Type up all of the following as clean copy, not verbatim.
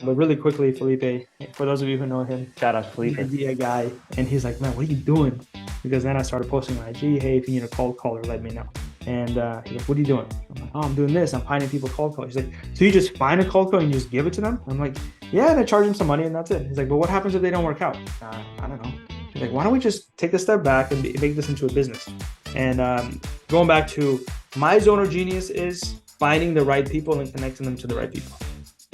But really quickly, Felipe, for those of you who know him, Shout out to he's Felipe. an idea guy, and he's like, man, what are you doing? Because then I started posting on IG, hey, if you need a cold caller, let me know. And he's like, what are you doing? I'm like, oh, I'm doing this. I'm finding people cold call. He's like, so you just find a cold call and you just give it to them? I'm like, yeah, and I charge them some money and that's it. He's like, but what happens if they don't work out? I don't know. He's like, why don't we just take a step back and make this into a business? And going back to my zone of genius is finding the right people and connecting them to the right people,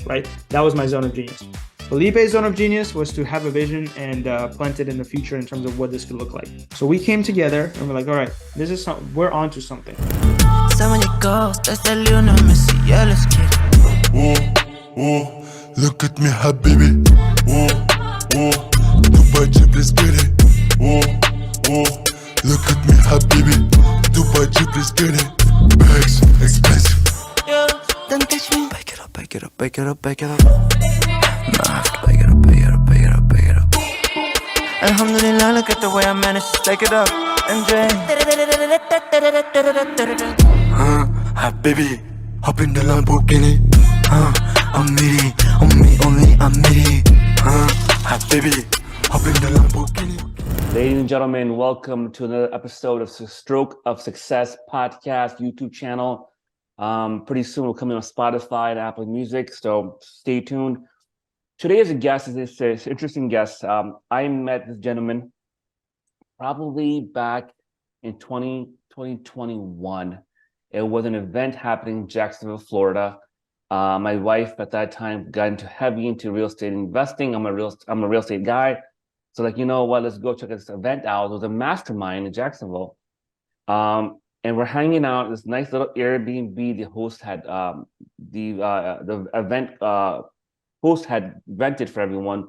right? That was my zone of genius. Felipe's zone of genius was to have a vision and plant it in the future in terms of what this could look like. So we came together and we're like, all right, this is we're onto something. Look at me, habibi. Dubai Jeep, let's get it. Look at me, habibi. Dubai Jeep, let's get it. Bags, expensive. Don't touch me. Back it up, back it up, back it up, back it up. No, I have to back it up, back it up, back it up, back it up. Alhamdulillah, look at the way I managed to stack it up. MJ. Habibi, hop in the Lamborghini. I'm needy, on me only, I'm needy. Habibi, hop in the Lamborghini. Ladies and gentlemen, welcome to another episode of Stroke of Success podcast YouTube channel. Pretty soon we'll come in on Spotify and Apple Music, so stay tuned. Today's guest is an interesting guest. I met this gentleman probably back in 2021. It was an event happening in Jacksonville, Florida. My wife at that time got heavy into real estate investing. I'm a real estate guy. So like, you know what, let's go check this event out. It was a mastermind in Jacksonville. And we're hanging out at this nice little Airbnb. The host had the event host had rented for everyone.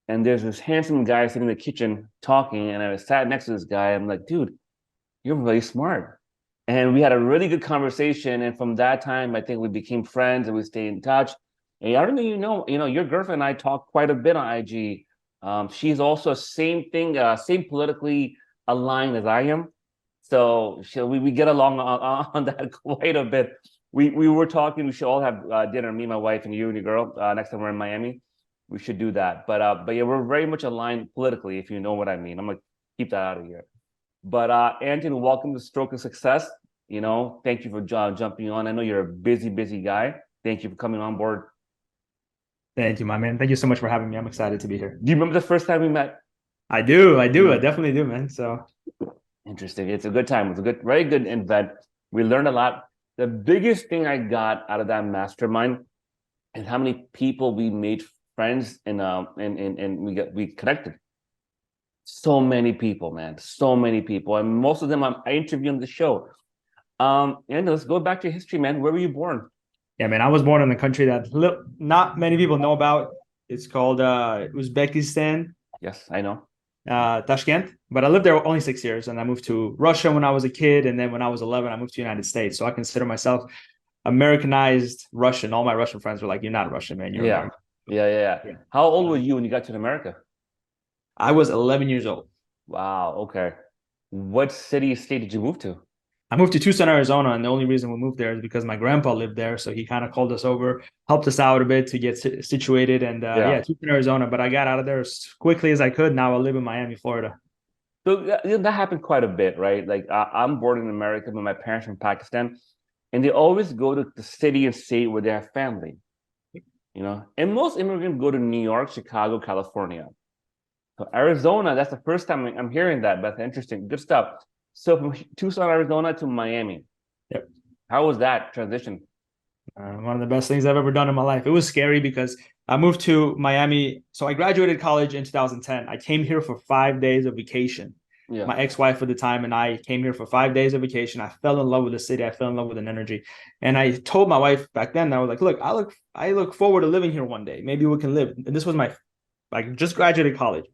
And there's this handsome guy sitting in the kitchen talking, and I sat next to this guy. I'm like, dude, you're really smart. And we had a really good conversation. And from that time, I think we became friends and we stayed in touch. And I don't know, you know, your girlfriend and I talk quite a bit on IG. She's also same politically aligned as I am. So we get along on that quite a bit. We were talking, we should all have dinner, me, my wife, and you and your girl, next time we're in Miami. We should do that. But yeah, we're very much aligned politically, if you know what I mean. I'm gonna keep that out of here. But Anthony, welcome to Stroke of Success. You know, thank you for jumping on. I know you're a busy guy. Thank you for coming on board. Thank you, my man. Thank you so much for having me. I'm excited to be here. Do you remember the first time we met? I do. I definitely do, man. So interesting. It's a good time. It's a very good event. We learned a lot. The biggest thing I got out of that mastermind is how many people we made friends and we connected. So many people, man. So many people, and most of them I interviewed on the show. And let's go back to history, man. Where were you born? Yeah, man. I was born in a country that not many people know about. It's called Uzbekistan. Yes, I know. Tashkent. But I lived there only 6 years, and I moved to Russia when I was a kid, and then when I was 11, I moved to the United States. So I consider myself Americanized Russian. All my Russian friends were like, "You're not Russian, man. You're American." Yeah. How old were you when you got to America? I was 11 years old. Wow. Okay. What city, state did you move to? I moved to Tucson, Arizona, and the only reason we moved there is because my grandpa lived there. So he kind of called us over, helped us out a bit to get situated. And yeah, Tucson, Arizona. But I got out of there as quickly as I could. Now I live in Miami, Florida. So that happened quite a bit, right? Like I'm born in America, but my parents are from Pakistan. And they always go to the city and state where they have family. You know, and most immigrants go to New York, Chicago, California. So Arizona, that's the first time I'm hearing that. That's interesting. Good stuff. So from Tucson, Arizona to Miami. Yep. How was that transition? One of the best things I've ever done in my life. It was scary because I moved to Miami. So I graduated college in 2010. I came here for 5 days of vacation. Yeah. My ex-wife at the time and I came here for 5 days of vacation. I fell in love with the city. I fell in love with an energy. And I told my wife back then, I was like, look, I look forward to living here one day. Maybe we can live. And this was I just graduated college.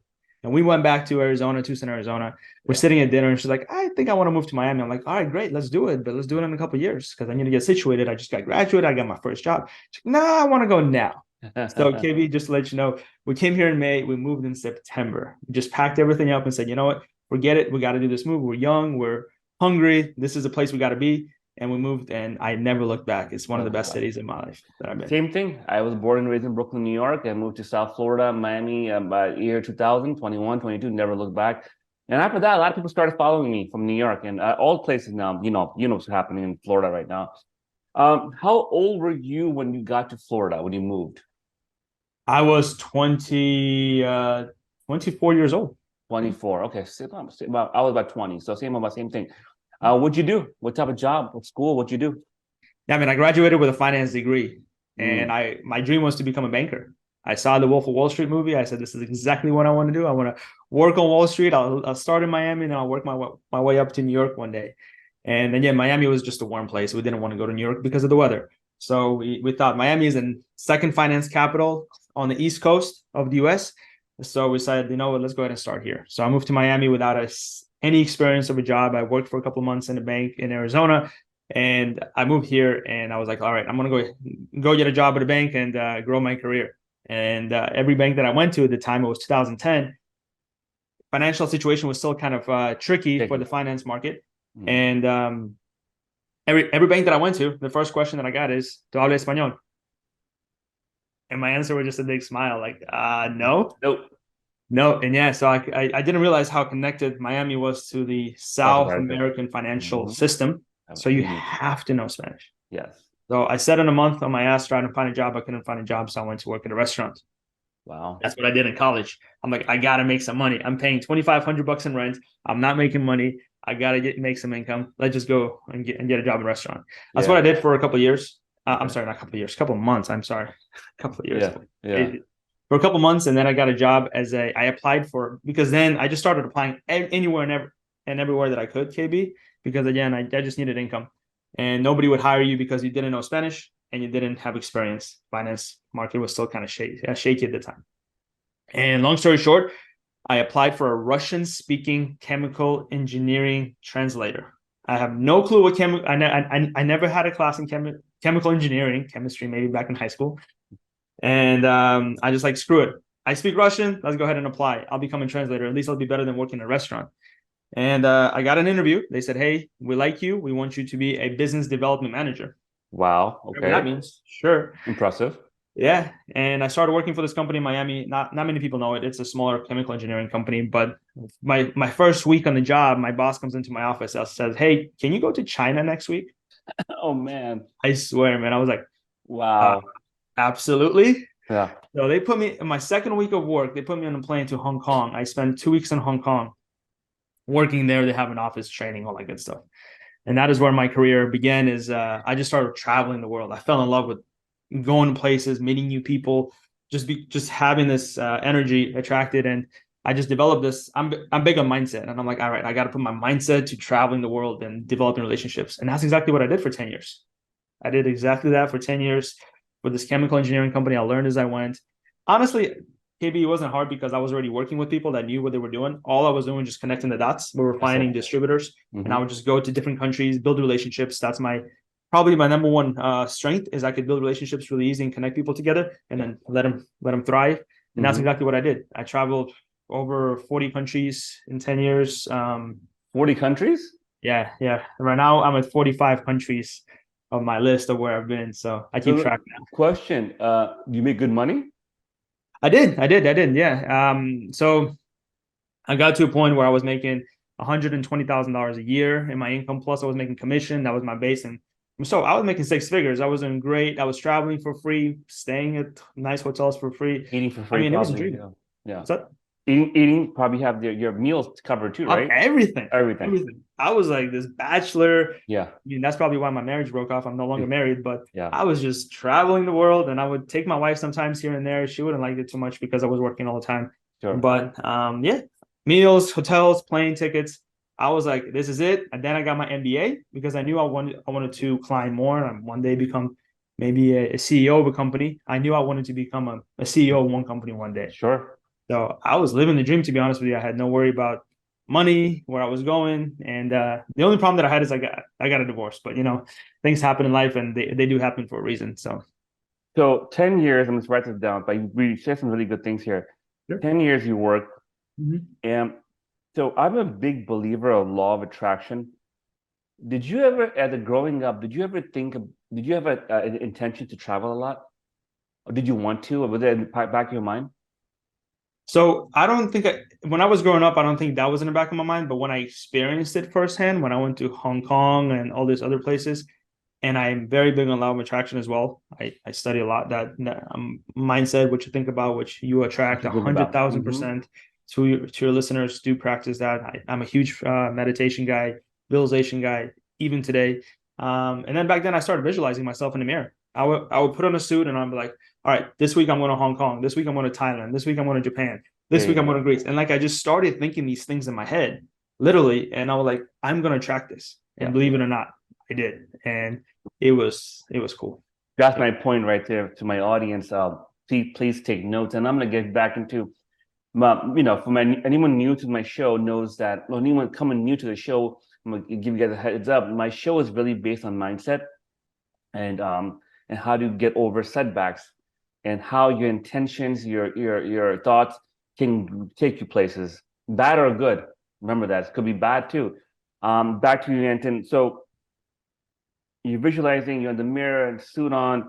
And we went back to Arizona, Tucson, Arizona. We're sitting at dinner and she's like, I think I want to move to Miami. I'm like, all right, great, let's do it. But let's do it in a couple of years because I need to get situated. I just got graduated. I got my first job. She's like, I want to go now. So KB, just to let you know, we came here in May. We moved in September. We just packed everything up and said, you know what? Forget it. We got to do this move. We're young. We're hungry. This is a place we got to be. and we moved, and I never looked back. It's one of the best cities in my life that I've been. Same thing. I was born and raised in Brooklyn, New York, and moved to South Florida, Miami, by year 2000, 21, 22, never looked back. And after that, a lot of people started following me from New York and all places now. You know what's happening in Florida right now. How old were you when you got to Florida, when you moved? I was 24 years old. 24. Okay. I was about 20. So same thing. What'd you do? What type of job? What school? What'd you do? Yeah, I mean, I graduated with a finance degree, and my dream was to become a banker. I saw the Wolf of Wall Street movie. I said, this is exactly what I want to do. I want to work on Wall Street. I'll start in Miami, and I'll work my way up to New York one day. And then, yeah, Miami was just a warm place. We didn't want to go to New York because of the weather. So we thought Miami is the second finance capital on the East Coast of the U.S. So we decided, you know what, let's go ahead and start here. So I moved to Miami without any experience of a job. I worked for a couple of months in a bank in Arizona, and I moved here, and I was like, all right, I'm going to go get a job at a bank and grow my career. And every bank that I went to at the time, it was 2010, financial situation was still kind of tricky for the finance market. And every bank that I went to, the first question that I got is, ¿Tú hablas español? And my answer was just a big smile, like, no. No. And yeah, so I didn't realize how connected Miami was to the South American financial system. So you have to know Spanish. Yes. So I sat in a month on my ass trying to find a job. I couldn't find a job, so I went to work at a restaurant. Wow. That's what I did in college. I'm like, I got to make some money. I'm paying $2,500 in rent. I'm not making money. I got to make some income. Let's just go and get a job in a restaurant. That's what I did for a couple of years. I'm sorry, not a couple of years, a couple of months. I'm sorry, a couple of years. For a couple of months, and then I got a job I applied for, because then I just started applying anywhere and everywhere that I could, KB, because again, I just needed income. And nobody would hire you because you didn't know Spanish and you didn't have experience. Finance market was still kind of shaky at the time. And long story short, I applied for a Russian-speaking chemical engineering translator. I have no clue what I never had a class in chemical engineering, chemistry, maybe back in high school. And I just like, screw it. I speak Russian. Let's go ahead and apply. I'll become a translator. At least I'll be better than working in a restaurant. And I got an interview. They said, hey, we like you. We want you to be a business development manager. Wow. Okay. Whatever that means. Sure. Impressive. Yeah. And I started working for this company in Miami. Not many people know it. It's a smaller chemical engineering company. But my first week on the job, my boss comes into my office and says, hey, can you go to China next week? Oh, man. I swear, man. I was like, wow. Absolutely. Yeah. So they put me in my second week of work. They put me on a plane to Hong Kong. I spent 2 weeks in Hong Kong working there. They have an office, training, all that good stuff. And that is where my career began. I just started traveling the world. I fell in love with going to places, meeting new people, just having this energy attracted. And I just developed this. I'm big on mindset. And I'm like, all right, I got to put my mindset to traveling the world and developing relationships. And that's exactly what I did for 10 years. I did exactly that for 10 years with this chemical engineering company. I learned as I went. Honestly, KB, it wasn't hard because I was already working with people that knew what they were doing. All I was doing was just connecting the dots. We were finding distributors, and I would just go to different countries, build relationships. That's probably my number one strength, is I could build relationships really easy and connect people together, and then let them thrive. And that's exactly what I did. I traveled over 40 countries in 10 years. 40 countries? Yeah. Right now I'm at 45 countries of my list of where I've been. So I keep track now. Question, do you make good money? I did. Yeah. So I got to a point where I was making $120,000 a year in my income. Plus I was making commission. That was my base. And so I was making six figures. I was doing great. I was traveling for free, staying at nice hotels for free. Eating for free. I mean, it was a dream. Yeah. What's that? Eating, probably have your meals covered too, right? Everything. Everything. I was like this bachelor. Yeah. I mean, that's probably why my marriage broke off. I'm no longer married, but yeah, I was just traveling the world, and I would take my wife sometimes here and there. She wouldn't like it too much because I was working all the time. Sure. But yeah, meals, hotels, plane tickets. I was like, this is it. And then I got my MBA because I knew I wanted to climb more and one day become maybe a CEO of a company. I knew I wanted to become a CEO of one company one day. Sure. So I was living the dream, to be honest with you. I had no worry about money, where I was going. And the only problem that I had is I got a divorce. But, things happen in life, and they do happen for a reason. So 10 years, I'm going to write this down, but we shared some really good things here. Sure. 10 years you worked. Mm-hmm. And so I'm a big believer of law of attraction. Did you ever, as a growing up, did you have an intention to travel a lot? Or did you want to, or was it in the back of your mind? So I don't think when I was growing up, I don't think that was in the back of my mind. But when I experienced it firsthand, when I went to Hong Kong and all these other places, and I'm very big on law of attraction as well. I study a lot that mindset, what you think about, which you attract 100,000%. To your listeners, do practice that. I'm a huge meditation guy, visualization guy, even today. And then back then, I started visualizing myself in the mirror. I would put on a suit and I'm like, all right, this week I'm going to Hong Kong. This week I'm going to Thailand. This week I'm going to Japan. This week I'm going to Greece. And like I just started thinking these things in my head, literally. And I was like, I'm going to attract this. And believe it or not, I did. And it was cool. That's my point right there to my audience. Please take notes. And I'm going to get back into, for anyone new to my show knows that, or anyone coming new to the show, I'm going to give you guys a heads up. My show is really based on mindset and how to get over setbacks and how your intentions, your thoughts can take you places, bad or good. Remember that. It could be bad too. Back to your intent. So you're visualizing, you're in the mirror and suit on,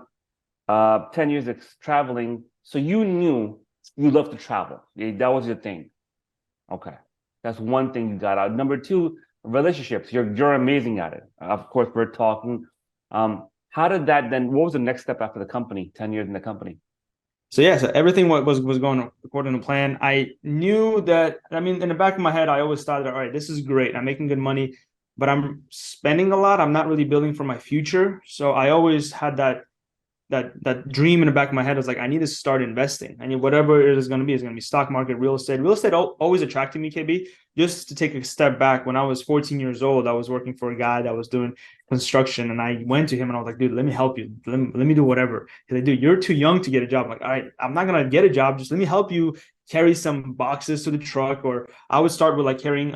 10 years of traveling. So you knew you love to travel. That was your thing. Okay. That's one thing you got out. Number two, relationships. You're amazing at it. Of course, we're talking. How did that then, what was the next step after the company, 10 years in the company? So everything was going according to plan. I knew that, in the back of my head, I always thought that, all right, this is great. I'm making good money, but I'm spending a lot. I'm not really building for my future. So I always had that dream in the back of my head. I was like, I need to start investing. Whatever it is going to be, it's going to be stock market, real estate. Real estate always attracted me, KB. Just to take a step back, when I was 14 years old, I was working for a guy that was doing construction, and I went to him and I was like, dude, let me help you. Let me do whatever. He's like, dude, you're too young to get a job. I'm like, all right, I'm not going to get a job. Just let me help you carry some boxes to the truck. Or I would start with like carrying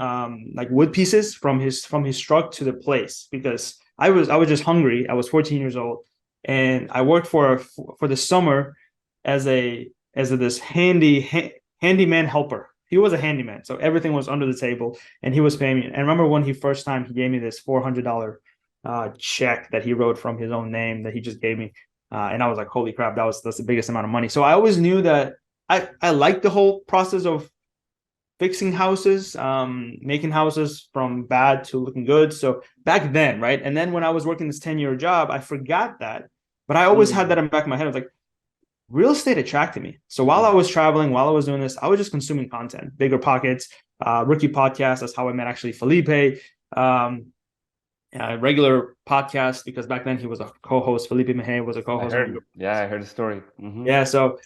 like wood pieces from his truck to the place, because I was just hungry. I was 14 years old. And I worked for the summer as this handyman helper. He was a handyman, so everything was under the table, and he was paying me. And I remember when he gave me this $400 check that he wrote from his own name that he just gave me, and I was like, holy crap, that's the biggest amount of money. So I always knew that I liked the whole process of fixing houses, making houses from bad to looking good. So back then, right? And then when I was working this 10-year job, I forgot that. But I always had that in the back of my head. I was like, real estate attracted me. So while I was traveling, while I was doing this, I was just consuming content. Bigger Pockets, Rookie Podcast. That's how I met actually Felipe. Regular podcast, because back then he was a co-host. Felipe Mejia was a co-host. I heard the story. So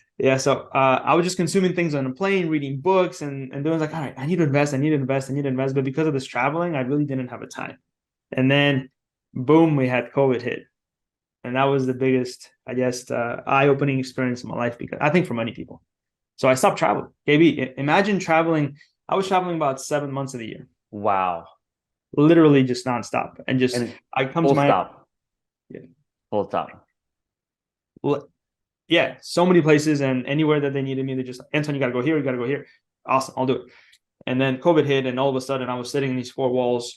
I was just consuming things on a plane, reading books, and doing like, all right, I need to invest. But because of this traveling, I really didn't have a time. And then, boom, we had COVID hit. And that was the biggest, I guess, eye-opening experience in my life, because I think for many people. So I stopped traveling. KB, imagine traveling. I was traveling about 7 months of the year. Wow. Literally just nonstop. And I come to my stop. Yeah. Full stop. Well, yeah, so many places, and anywhere that they needed me, they just, Anton, you got to go here, you got to go here. Awesome, I'll do it. And then COVID hit, and all of a sudden I was sitting in these four walls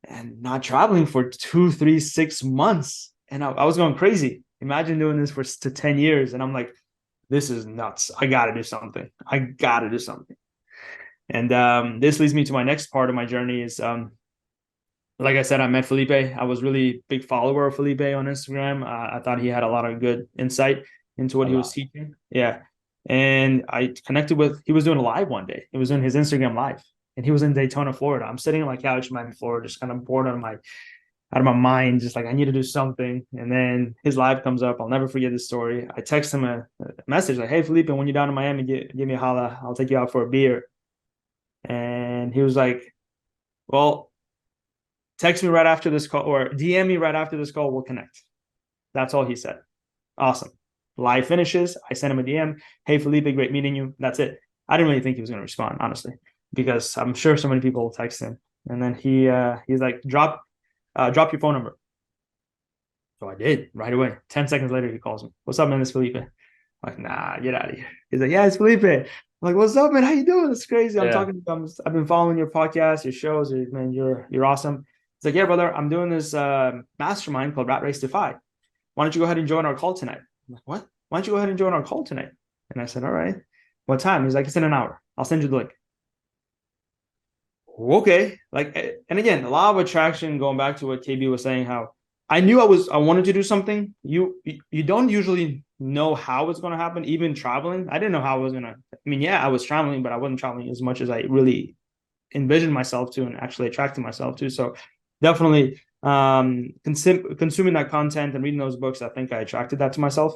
and not traveling for 2, 3, 6 months. And I was going crazy. Imagine doing this for 10 years. And I'm like, this is nuts. I got to do something. And this leads me to my next part of my journey is, like I said, I met Felipe. I was really big follower of Felipe on Instagram. I thought he had a lot of good insight into what he was teaching. Yeah. And I connected he was doing a live one day. He was doing his Instagram live, and he was in Daytona, Florida. I'm sitting on my couch in Miami, Florida, just kind of bored out of my mind, just like, I need to do something. And then his live comes up. I'll never forget this story. I text him a message like, hey, Felipe, when you're down in Miami, give me a holla. I'll take you out for a beer. And he was like, well, text me right after this call, or DM me right after this call. We'll connect. That's all he said. Awesome. Live finishes. I sent him a DM. Hey, Felipe, great meeting you. That's it. I didn't really think he was going to respond, honestly, because I'm sure so many people will text him. And then he's like, drop your phone number. So I did right away. 10 seconds later, he calls me. What's up, man? It's Felipe. I'm like, nah, get out of here. He's like, yeah, it's Felipe. I'm like, what's up, man? How you doing? It's crazy. I've been following your podcast, your shows. Man, you're awesome. He's like, yeah, brother, I'm doing this mastermind called Rat Race Defy. Why don't you go ahead and join our call tonight? I'm like, what? Why don't you go ahead and join our call tonight? And I said, all right. What time? He's like, it's in an hour. I'll send you the link. Okay. Like, and again, a lot of attraction, going back to what KB was saying, how I knew I wanted to do something. You don't usually know how it's going to happen, even traveling. I didn't know how I was going to, I mean, yeah, I was traveling, but I wasn't traveling as much as I really envisioned myself to and actually attracted myself to. So definitely consuming that content and reading those books, I think I attracted that to myself.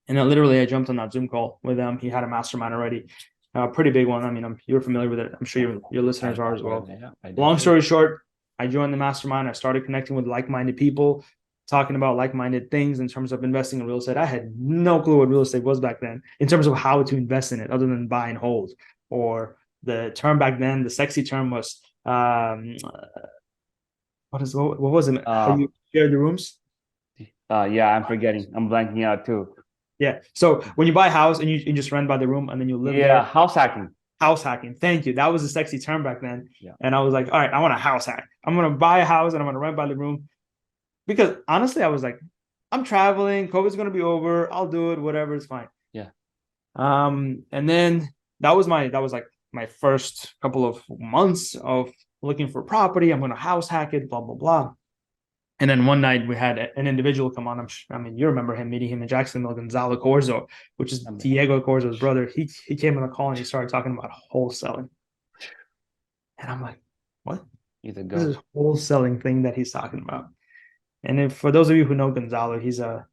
And then literally I jumped on that Zoom call with him. He had a mastermind already, a pretty big one. I mean, you're familiar with it. I'm sure your listeners are as well. Long story short, I joined the mastermind. I started connecting with like-minded people, talking about like-minded things in terms of investing in real estate. I had no clue what real estate was back then in terms of how to invest in it other than buy and hold. Or the term back then, the sexy term was, what was it? How you share the rooms? Yeah, I'm forgetting. I'm blanking out too. Yeah. So when you buy a house and you just rent by the room and then you live there. House hacking. House hacking. Thank you. That was a sexy term back then. Yeah. And I was like, all right, I want a house hack. I'm going to buy a house and I'm going to rent by the room. Because honestly, I was like, I'm traveling. COVID's going to be over. I'll do it. Whatever. It's fine. Yeah. And then that was like my first couple of months of looking for property. I'm going to house hack it, blah, blah, blah. And then one night we had an individual come on. I mean, you remember him, meeting him in Jacksonville, Gonzalo Corzo, which is Diego Corzo's brother. He came on the call and he started talking about wholesaling. And I'm like, what? This is wholesaling thing that he's talking about. And if, for those of you who know Gonzalo, he's a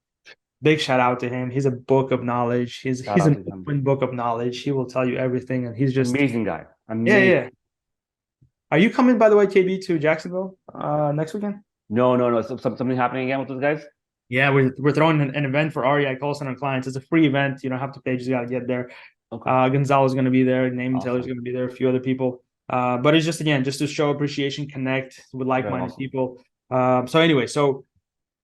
big shout out to him. He's a book of knowledge. He's an open book of knowledge. He will tell you everything. And he's just amazing guy. Yeah. Are you coming, by the way, KB, to Jacksonville next weekend? No. Something happening again with those guys? Yeah, we're throwing an event for REI call center clients. It's a free event. You don't have to pay, just got to get there. Okay. Gonzalo's going to be there. Naaman Taylor's going to be there. A few other people. But it's just, again, just to show appreciation, connect with like-minded people. So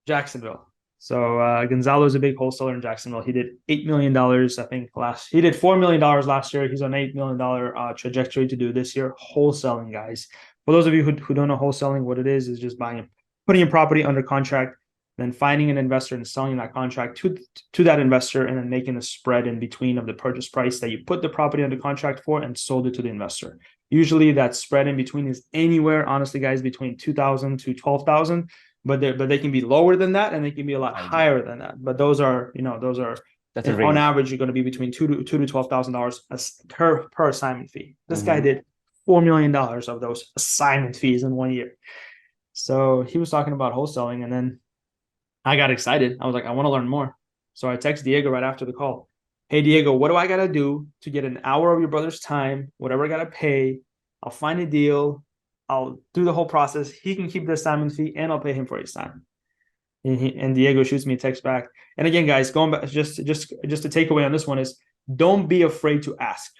Jacksonville. So Gonzalo's a big wholesaler in Jacksonville. He did $8 million, I think, he did $4 million last year. He's on an $8 million trajectory to do this year. Wholesaling, guys. For those of you who don't know wholesaling, what it is just putting your property under contract, then finding an investor and selling that contract to that investor, and then making a spread in between of the purchase price that you put the property under contract for and sold it to the investor. Usually that spread in between is anywhere, honestly, guys, between $2,000 to $12,000, but they can be lower than that and they can be a lot higher than that. But those are on average, you're going to be between $2,000 to $12,000 per assignment fee. This guy did $4 million of those assignment fees in 1 year. So he was talking about wholesaling, and then I got excited. I was like, I want to learn more. So I text Diego right after the call. Hey, Diego, what do I got to do to get an hour of your brother's time? Whatever I got to pay, I'll find a deal. I'll do the whole process. He can keep the assignment fee, and I'll pay him for his time. And Diego shoots me a text back. And again, guys, going back, just to take away on this one is, don't be afraid to ask.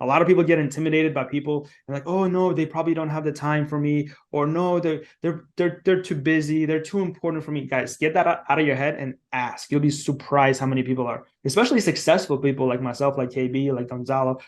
A lot of people get intimidated by people and like, oh no, they probably don't have the time for me, or no, they're too busy, they're too important for me. Guys, get that out of your head and ask. You'll be surprised how many people are, especially successful people like myself, like KB, like Gonzalo,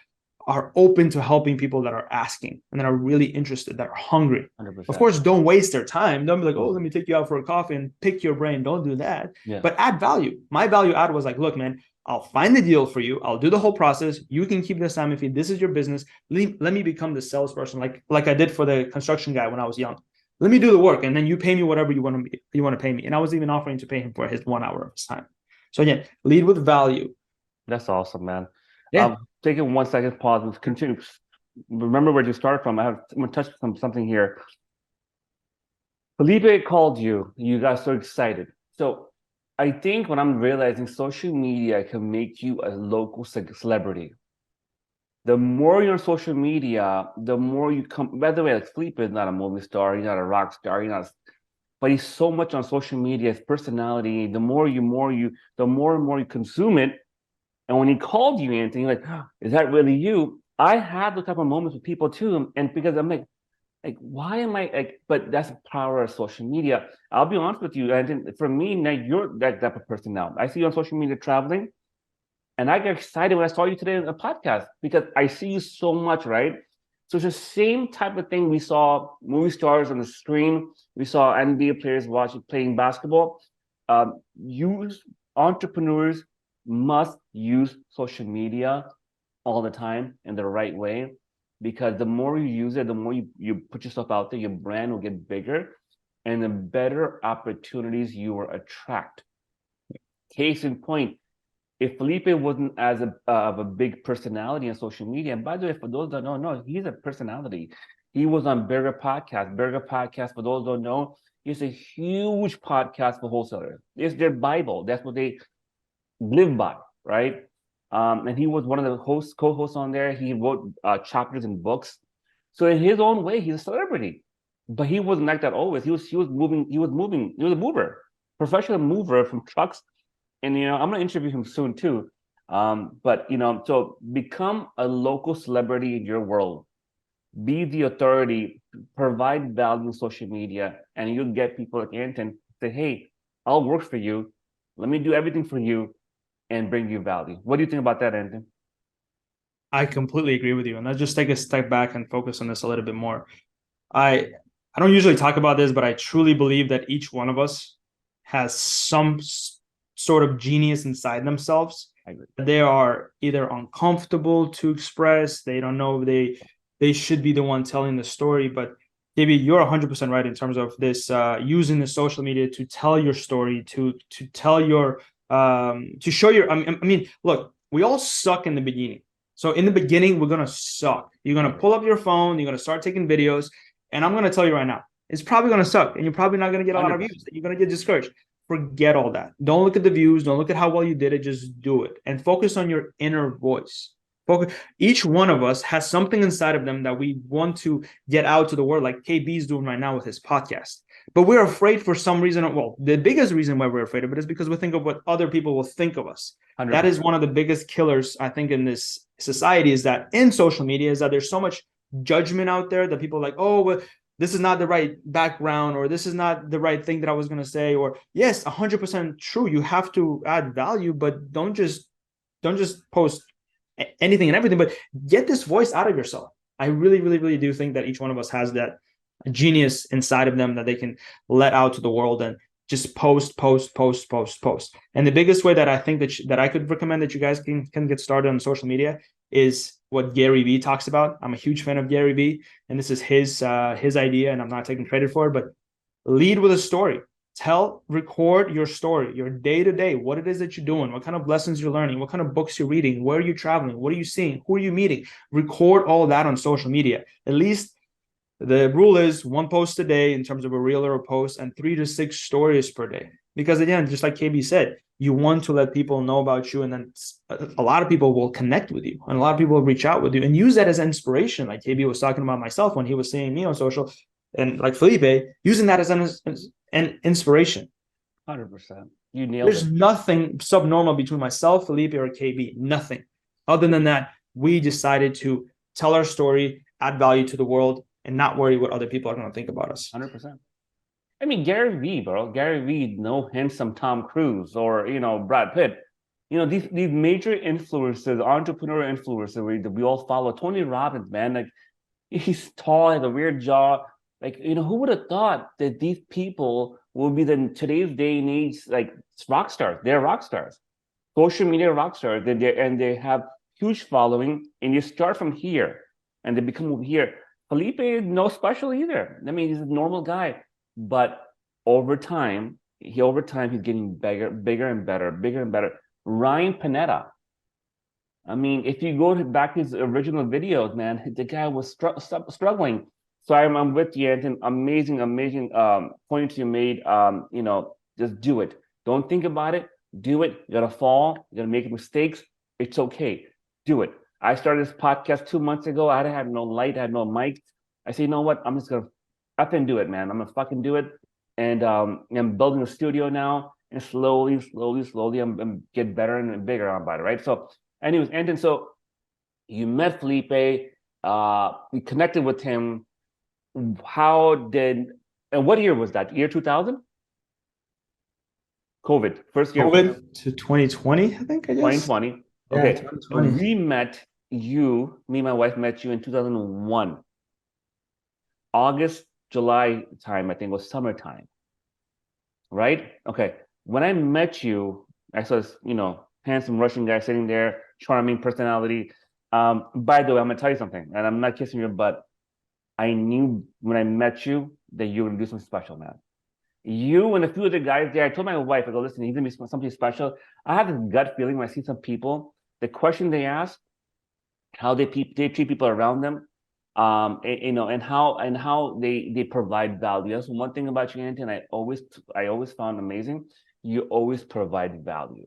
are open to helping people that are asking and that are really interested, that are hungry. 100%. Of course, don't waste their time. Don't be like, oh, let me take you out for a coffee and pick your brain. Don't do that. Yeah. But add value. My value add was like, look, man, I'll find the deal for you. I'll do the whole process. You can keep the assignment fee. This is your business. Let me become the salesperson, like I did for the construction guy when I was young. Let me do the work, and then you pay me whatever you want to pay me. And I was even offering to pay him for his 1 hour of his time. So again, lead with value. That's awesome, man. Yeah. Taking 1 second pause and continue. Remember where you started from. I'm going to touch something here. Felipe called you. You got so excited. So I think when I'm realizing social media can make you a local celebrity. The more you're on social media, the more you come. By the way, like Felipe is not a movie star, he's not a rock star, but he's so much on social media, his personality. The more and more you consume it. And when he called you, Anthony, like, oh, is that really you? I had those type of moments with people too, and because I'm like, why am I like? But that's the power of social media. I'll be honest with you, and for me, now you're that type of person now. I see you on social media traveling, and I get excited when I saw you today on a podcast because I see you so much, right? So it's the same type of thing we saw movie stars on the screen. We saw NBA players playing basketball. Entrepreneurs must use social media all the time in the right way, because the more you use it, the more you put yourself out there, your brand will get bigger, and the better opportunities you will attract. Case in point, if Felipe wasn't as of a big personality on social media, and by the way, for those that don't know, he's a personality. He was on Burger Podcast. Burger Podcast, for those that don't know, is a huge podcast for wholesalers. It's their Bible. That's what they live by, right? And he was one of the co-hosts on there. He wrote chapters in books. So in his own way, he's a celebrity. But he wasn't like that always. He was a mover, professional mover from trucks. And I'm gonna interview him soon too. But so become a local celebrity in your world. Be the authority, provide value on social media, and you'll get people like Anton say, hey, I'll work for you. Let me do everything for you and bring you value. What do you think about that, Anton? I completely agree with you. And let's just take a step back and focus on this a little bit more. I don't usually talk about this, but I truly believe that each one of us has some sort of genius inside themselves. They are either uncomfortable to express, they don't know they should be the one telling the story. But David, you're 100% right in terms of this, using the social media to tell your story, to tell your to show your I mean, look, we all suck in the beginning. So in the beginning, we're gonna suck. You're gonna pull up your phone, you're gonna start taking videos, and I'm gonna tell you right now, it's probably gonna suck, and you're probably not gonna get a lot of views. You're gonna get discouraged. Forget all that. Don't look at the views. Don't look at how well you did it. Just do it and focus on your inner voice. Focus. Each one of us has something inside of them that we want to get out to the world, like KB is doing right now with his podcast. But we're afraid for some reason. Well, the biggest reason why we're afraid of it is because we think of what other people will think of us. 100%. That is one of the biggest killers, I think, in this society, is that in social media is that there's so much judgment out there that people are like, oh, well, this is not the right background, or this is not the right thing that I was going to say, or yes, 100% true. You have to add value, but don't just post anything and everything, but get this voice out of yourself. I really, really, really do think that each one of us has that genius inside of them that they can let out to the world and just post. And the biggest way that I think that I could recommend that you guys can get started on social media is what Gary Vee talks about. I'm a huge fan of Gary Vee, and this is his idea, and I'm not taking credit for it, but lead with a story. Record your story, your day-to-day, what it is that you're doing, what kind of lessons you're learning, what kind of books you're reading, where are you traveling, what are you seeing, who are you meeting. Record all that on social media. At least the rule is 1 post a day in terms of a reel or a post, and 3 to 6 stories per day. Because again, just like KB said, you want to let people know about you, and then a lot of people will connect with you, and a lot of people will reach out with you and use that as inspiration. Like KB was talking about myself when he was seeing me on social, and like Felipe, using that as an inspiration. 100%. You nailed it. There's nothing subnormal between myself, Felipe, or KB. Nothing. Other than that, we decided to tell our story, add value to the world, and not worry what other people are going to think about us. 100%. I mean, Gary Vee, bro. Gary Vee, no handsome Tom Cruise or, Brad Pitt. These major influencers, entrepreneur influencers we all follow. Tony Robbins, man, like, he's tall, has a weird jaw. Like, who would have thought that these people will be today's day and age, like, rock stars? They're rock stars, social media rock stars. And they have huge following. And you start from here, and they become over here. Felipe is no special either. I mean, he's a normal guy, but over time he's getting bigger and better. Ryan Panetta. I mean, if you go back to his original videos, man, the guy was struggling. So I'm with you, Anton. Amazing points you made. Just do it. Don't think about it. Do it. You're gonna fall. You're gonna make mistakes. It's okay. Do it. I started this podcast 2 months ago. I had no light. I had no mic. I say, you know what? I'm just gonna up and do it, man. I'm gonna fucking do it. And I'm building a studio now. And slowly, I'm get better and bigger about it, right? So, anyways, Anton, so you met Felipe. We connected with him. And what year was that? Year 2000? COVID, first year. COVID to 2020, I think. 2020. Yeah, okay. 2020. We met me and my wife met you in 2001. August, July time, I think was summertime. Right? Okay. When I met you, I saw this, handsome Russian guy sitting there, charming personality. By the way, I'm gonna tell you something, and I'm not kissing your butt. I knew when I met you that you were gonna do something special, man. You and a few other guys there, I told my wife, I go, listen, he's gonna be something special. I have this gut feeling when I see some people, the question they ask, how they treat people around them, and how they provide value. That's one thing about you, Anthony, I always found amazing. You always provide value.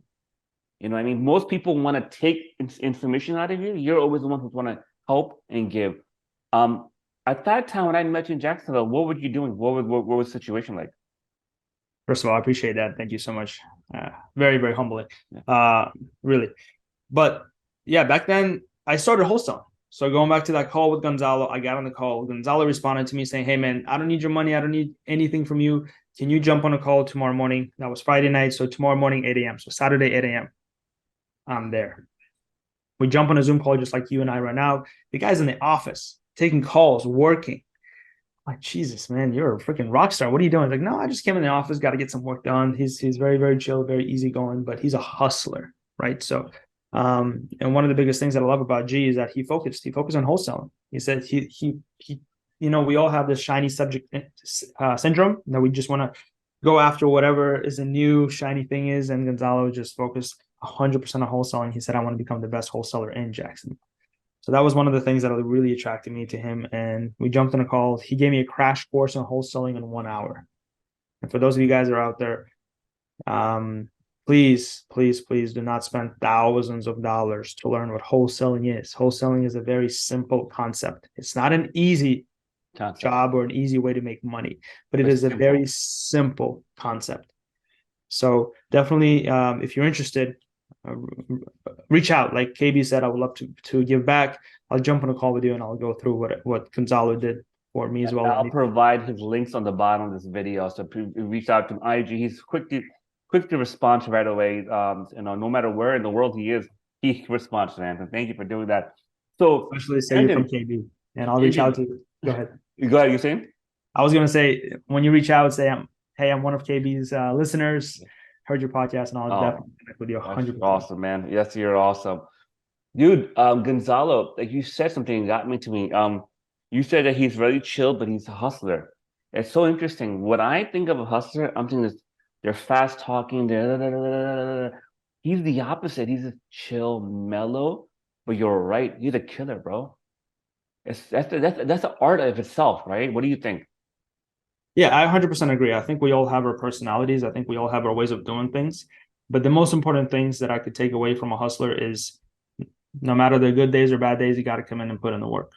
You know what I mean? Most people want to take information out of you. You're always the one who want to help and give. At that time when I met you in Jacksonville, what were you doing? What was the situation like? First of all, I appreciate that. Thank you so much. Very, very humbling. Really. But yeah, back then I started wholesaling. So going back to that call with Gonzalo, I got on the call. Gonzalo responded to me saying, hey, man, I don't need your money. I don't need anything from you. Can you jump on a call tomorrow morning? That was Friday night. So tomorrow morning, 8 a.m. So Saturday, 8 a.m. I'm there. We jump on a Zoom call just like you and I right now. The guy's in the office taking calls, working. I'm like, Jesus, man, you're a freaking rock star. What are you doing? He's like, no, I just came in the office, got to get some work done. He's very, very chill, very easygoing, but he's a hustler, right? So and one of the biggest things that I love about G is that he focused on wholesaling. He said he we all have this shiny subject syndrome that we just want to go after whatever is a new shiny thing is, and Gonzalo just focused 100% on wholesaling. He said, I want to become the best wholesaler in Jackson. So that was one of the things that really attracted me to him. And we jumped on a call. He gave me a crash course on wholesaling in 1 hour. And for those of you guys that are out there, please do not spend thousands of dollars to learn what wholesaling is. Wholesaling is a very simple concept. It's not an easy job or an easy way to make money, but it is a very simple concept. So definitely, if you're interested, reach out. Like KB said, I would love to give back. I'll jump on a call with you and I'll go through what Gonzalo did for me as well. I'll provide his links on the bottom of this video. So reach out to him. IG. He's quick to respond right away. No matter where in the world he is, he responds to Anthony. Thank you for doing that. So especially say you're from KB, and I'll reach out to you. Go ahead. Go ahead. You saying? I was gonna say, when you reach out, say I'm one of KB's listeners. Heard your podcast, and I'll definitely connect with you 100%. Awesome, man. Yes, you're awesome, dude. Gonzalo, like you said something that got me to me. You said that he's very chill, but he's a hustler. It's so interesting. When I think of a hustler, I'm thinking they're fast talking. He's the opposite. He's a chill, mellow. But you're right. He's a killer, bro. That's the art of itself, right? What do you think? Yeah, I 100% agree. I think we all have our personalities. I think we all have our ways of doing things. But the most important things that I could take away from a hustler is no matter the good days or bad days, you got to come in and put in the work.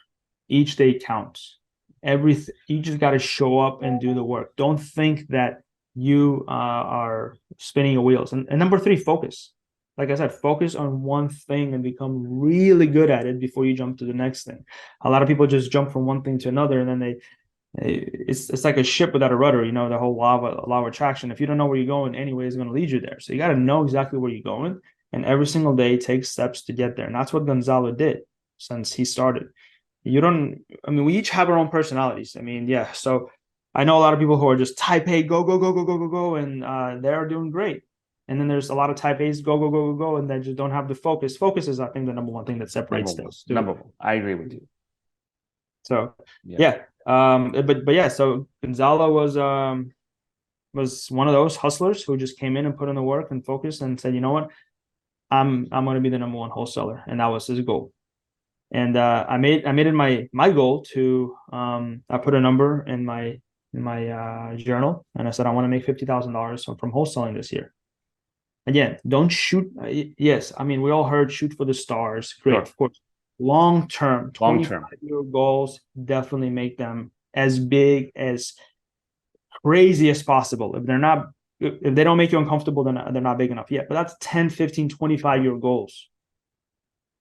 Each day counts. You just got to show up and do the work. Don't think that you are spinning your wheels. And number 3, focus. Like I said, focus on one thing and become really good at it before you jump to the next thing. A lot of people just jump from one thing to another, and then it's like a ship without a rudder, the whole law of attraction. If you don't know where you're going, anyway, it's going to lead you there. So you got to know exactly where you're going, and every single day take steps to get there. And that's what Gonzalo did since he started. We each have our own personalities. So I know a lot of people who are just type A, go, and they're doing great. And then there's a lot of type A's, go, and they just don't have the focus. Focus is, I think, the number one thing that separates those. Number one. I agree with you. So yeah. So Gonzalo was one of those hustlers who just came in and put in the work and focused and said, you know what, I'm going to be the number one wholesaler, and that was his goal. And I made it my goal to I put a number in my journal, and I said I want to make $50,000 from wholesaling this year. Again, don't shoot. Yes, we all heard shoot for the stars. Great, sure. Of course. Long-term 25-year goals, definitely make them as big, as crazy as possible. If they don't make you uncomfortable, then they're not big enough yet. But that's 10, 15, 25-year goals.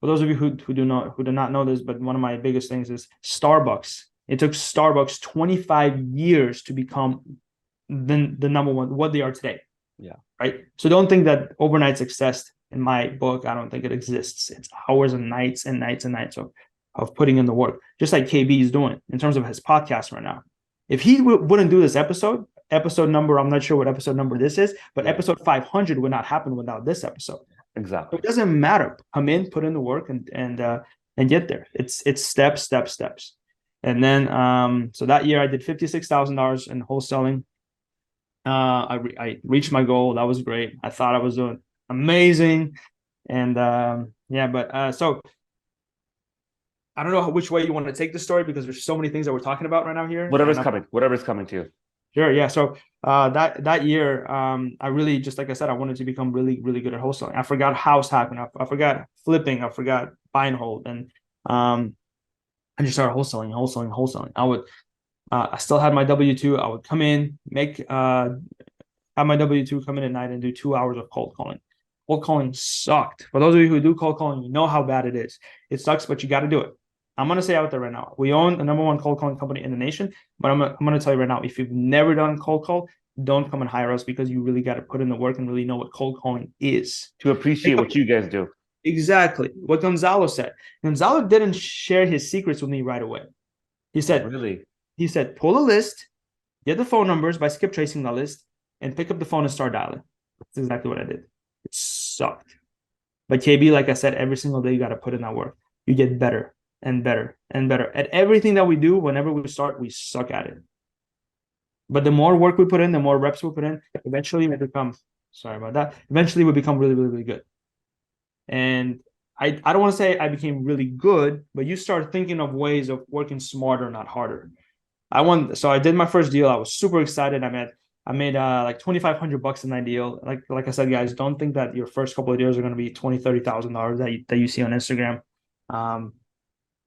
For those of you who do not know this, but one of my biggest things is Starbucks. It took Starbucks 25 years to become the number one, what they are today. Yeah. Right. So don't think that overnight success in my book, I don't think it exists. It's hours and nights and nights and nights of putting in the work, just like KB is doing in terms of his podcast right now. If he wouldn't do this episode number, I'm not sure what episode number this is, but episode 500 would not happen without this episode. Exactly. So it doesn't matter. Come in, put in the work, and get there. It's steps. And then so that year I did $56,000 in wholesaling. I reached my goal. That was great. I thought I was doing amazing. And so I don't know which way you want to take the story, because there's so many things that we're talking about right now here. Whatever's coming to you. Sure. Yeah. So that year, I really, just like I said, I wanted to become really, really good at wholesaling. I forgot house hacking. I forgot flipping. I forgot buy and hold. And I just started wholesaling. I still had my W-2. I would come in, have my W-2, come in at night and do 2 hours of cold calling. Cold calling sucked. For those of you who do cold calling, you know how bad it is. It sucks, but you got to do it. I'm going to say out there right now, we own the #1 cold calling company in the nation, but I'm going to tell you right now, if you've never done cold call, don't come and hire us, because you really got to put in the work and really know what cold calling is. To appreciate what you guys do. Exactly. What Gonzalo said. Gonzalo didn't share his secrets with me right away. He said, pull a list, get the phone numbers by skip tracing the list, and pick up the phone and start dialing. That's exactly what I did. It sucked. But KB, like I said, every single day you got to put in that work. You get better and better and better at everything that we do. Whenever we start, we suck at it. But the more work we put in, the more reps we put in, eventually we become really, really, really good. And I don't want to say I became really good, but you start thinking of ways of working smarter, not harder. So I did my first deal. I was super excited. I made like $2,500 in that deal. Like I said, guys, don't think that your first couple of deals are going to be $20,000, $30,000 that you see on Instagram.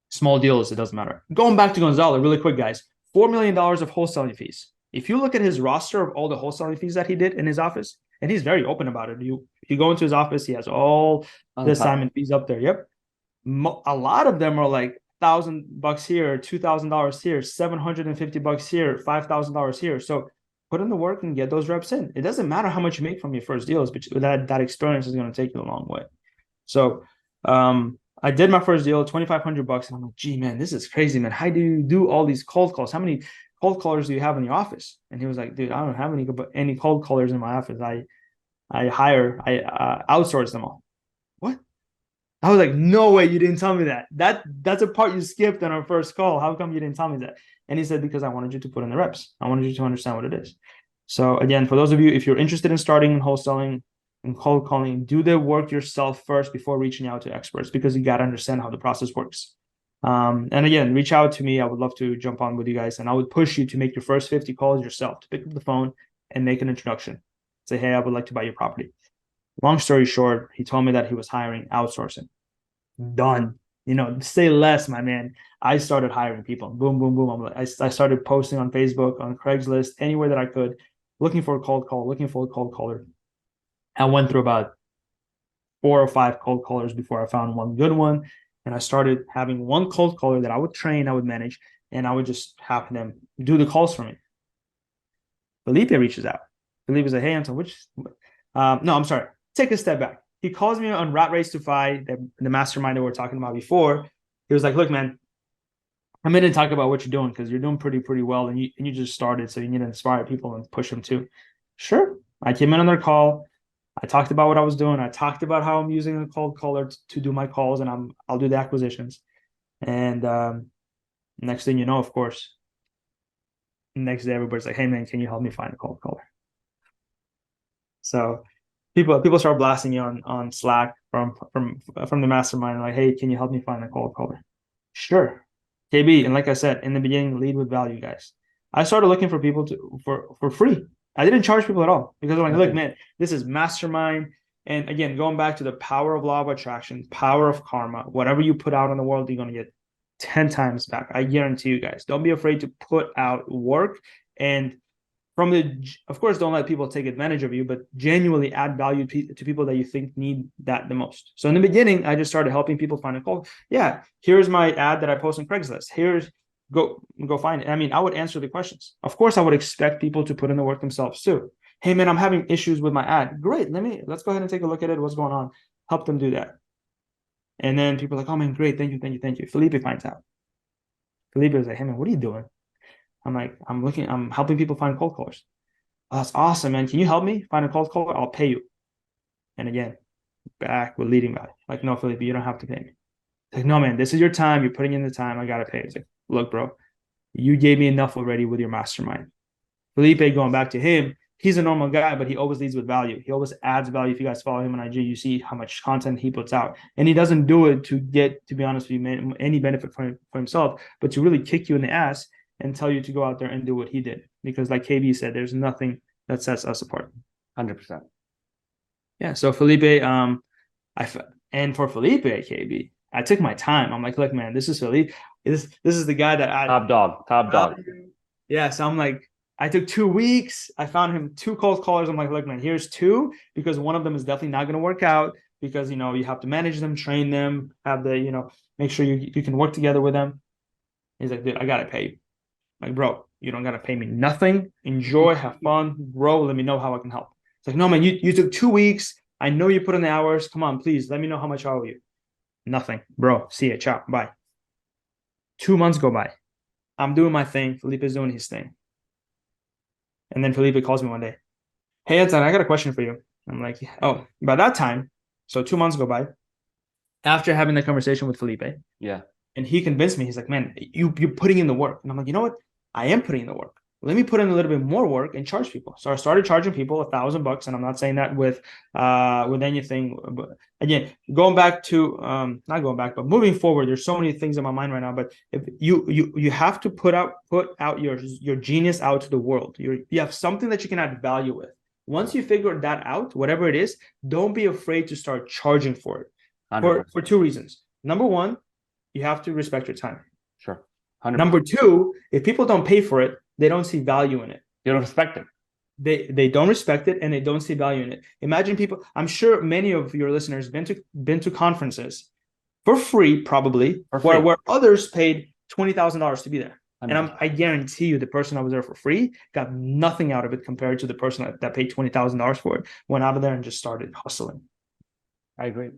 Small deals, it doesn't matter. Going back to Gonzalo really quick, guys, $4 million of wholesaling fees. If you look at his roster of all the wholesaling fees that he did in his office, and he's very open about it. If you go into his office, he has all the assignment fees up there. Yep. A lot of them are like $1,000 here, $2,000 here, $750 here, $5,000 here. So put in the work and get those reps in. It doesn't matter how much you make from your first deals, but that experience is going to take you a long way. So I did my first deal, $2,500, and I'm like, gee, man, this is crazy, man. How do you do all these cold calls? How many cold callers do you have in your office? And he was like, dude, I don't have any cold callers in my office. I outsource them all. What? I was like, no way, you didn't tell me that. That's a part you skipped on our first call. How come you didn't tell me that? And he said, because I wanted you to put in the reps. I wanted you to understand what it is. So again, for those of you, if you're interested in starting in wholesaling and cold calling, do the work yourself first before reaching out to experts, because you got to understand how the process works. And again, reach out to me. I would love to jump on with you guys, and I would push you to make your first 50 calls yourself, to pick up the phone and make an introduction. Say, hey, I would like to buy your property. Long story short, he told me that he was hiring outsourcing. Done. Say less, my man. I started hiring people. Boom, boom, boom. I started posting on Facebook, on Craigslist, anywhere that I could, looking for a cold caller. I went through about 4 or 5 cold callers before I found one good one. And I started having one cold caller that I would train, I would manage, and I would just have them do the calls for me. Felipe reaches out. Felipe is like, hey, Anton, no, I'm sorry. Take a step back. He calls me on Rat Race to Fi, the mastermind that we were talking about before. He was like, look, man, I'm in to talk about what you're doing, because you're doing pretty well, and you just started, so you need to inspire people and push them too. Sure. I came in on their call. I talked about what I was doing. I talked about how I'm using a cold caller to do my calls, and I'll do the acquisitions. And next thing you know, of course, next day everybody's like, hey man, can you help me find a cold caller? So people start blasting you on Slack from the mastermind, like, hey, can you help me find a cold caller? Sure. KB, and like I said in the beginning, lead with value, guys. I started looking for people for free. I didn't charge people at all, because I'm like, look, man, this is mastermind. And again, going back to the power of law of attraction, power of karma, whatever you put out in the world, you're going to get 10 times back. I guarantee you guys. Don't be afraid to put out work. And of course, don't let people take advantage of you, but genuinely add value to people that you think need that the most. So in the beginning, I just started helping people find a call. Yeah, here's my ad that I post on Craigslist. Go find it. I mean, I would answer the questions. Of course, I would expect people to put in the work themselves too. Hey man, I'm having issues with my ad. Great. Let's go ahead and take a look at it. What's going on? Help them do that. And then people are like, oh man, great, thank you. Felipe finds out. Felipe is like, hey man, what are you doing? I'm like, I'm helping people find cold callers. Oh, that's awesome, man. Can you help me find a cold caller? I'll pay you. And again, back with leading value. Like, no, Felipe, you don't have to pay me. Like, no, man, this is your time. You're putting in the time. I gotta pay. It's like, look, bro, you gave me enough already with your mastermind. Felipe, going back to him, he's a normal guy, but he always leads with value. He always adds value. If you guys follow him on IG, you see how much content he puts out. And he doesn't do it to get, to be honest with you, any benefit for himself, but to really kick you in the ass and tell you to go out there and do what he did. Because like KB said, there's nothing that sets us apart. 100%. Yeah. So Felipe, and for Felipe, KB, I took my time. I'm like, look, man, this is Felipe. This is the guy that top dog. Yeah. So I'm like, I took 2 weeks. I found him 2 cold callers. I'm like, look, man, here's 2, because one of them is definitely not going to work out, because, you know, you have to manage them, train them, have the, you know, make sure you can work together with them. He's like, dude, I got to pay you. I'm like, bro, you don't got to pay me nothing. Enjoy, have fun, grow. Let me know how I can help. It's like, no, man, you took 2 weeks. I know you put in the hours. Come on, please. Let me know how much I owe you. Nothing, bro. See ya. Ciao. Bye. 2 months go by. I'm doing my thing. Felipe's doing his thing. And then Felipe calls me one day. Hey, Edson, I got a question for you. I'm like, oh, by that time, so 2 months go by. After having that conversation with Felipe. Yeah. And he convinced me. He's like, man, you're putting in the work. And I'm like, you know what? I am putting in the work. Let me put in a little bit more work and charge people. So I started charging people $1,000, and I'm not saying that with anything. But again, going back to not going back, but moving forward, there's so many things in my mind right now. But if you have to put out your genius out to the world. You have something that you can add value with. Once you figure that out, whatever it is, don't be afraid to start charging for it. For 2 reasons. Number one, you have to respect your time. Sure. 100%. Number two, if people don't pay for it, they don't see value in it. They don't respect it. They don't respect it, and they don't see value in it. Imagine people. I'm sure many of your listeners been to conferences for free, probably, where others paid $20,000 to be there. And I guarantee you, the person that was there for free got nothing out of it compared to the person that paid $20,000 for it. Went out of there and just started hustling. I agree.